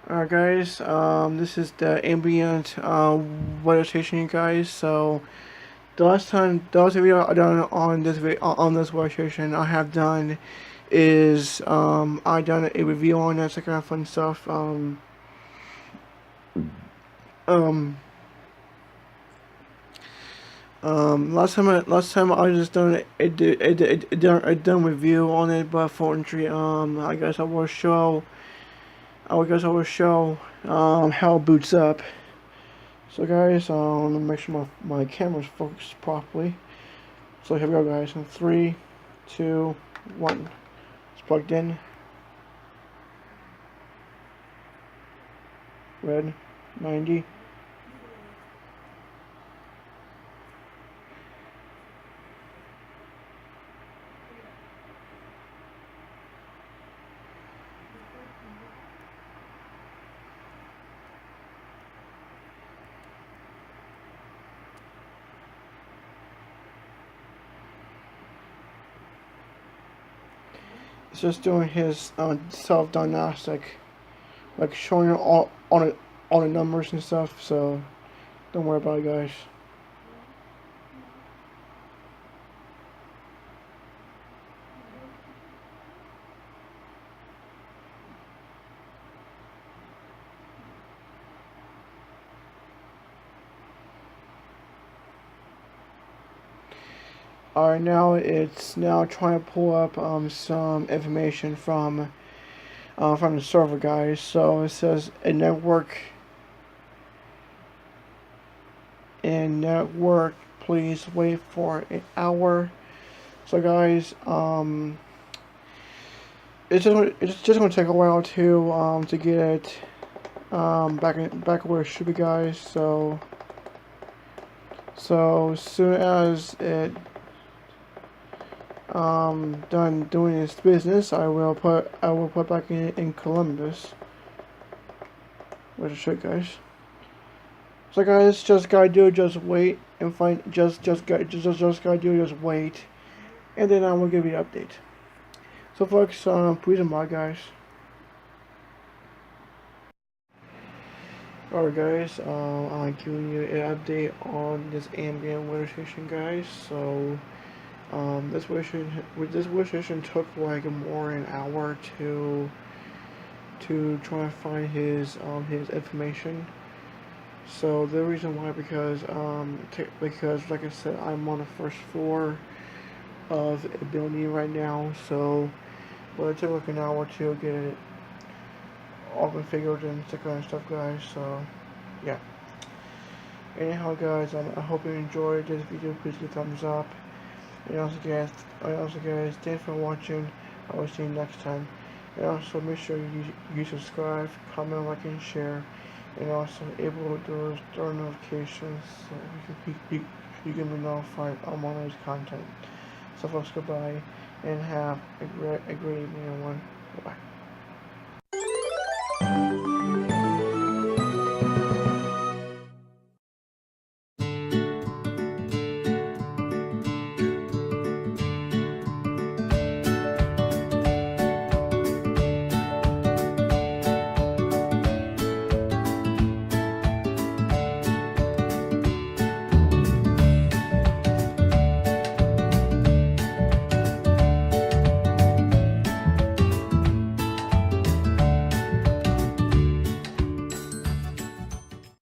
Alright guys, this is the ambient weather station, you guys. So the last video I done on this weather station I have done is I done a review on it, so kind of fun stuff. Um, last time I just done a done review on it, but fortunately I guess I will show how it boots up. So guys, let me make sure my camera's focused properly. So here we go guys, in 3, 2, 1. It's plugged in. Red, 90. It's just doing his self-diagnostic, like showing all the numbers and stuff, so don't worry about it guys. Alright, now it's now trying to pull up some information from the server guys. So it says a network please wait for an hour. So guys, it's just gonna take a while to get it back where it should be guys. So as soon as it done doing its business, I will put back in Columbus, which it should guys. So guys, just wait and find just gotta do just wait, and then I will give you an update. So folks, please and bye guys. Alright guys, I'm giving you an update on this ambient weather station guys. So this weather station took like more than an hour to try to find his information. So the reason why, because like I said, I'm on the first floor of a building right now, so well, it took like an hour to get it all configured and that kind of stuff guys. So yeah, anyhow guys, I hope you enjoyed this video. Please give a thumbs up, and also guys, thanks for watching. I will see you next time. And also make sure you subscribe, comment, like, and share, and also able to turn notifications so you can be notified on my latest content. So folks, goodbye, and have a great evening everyone. Bye bye.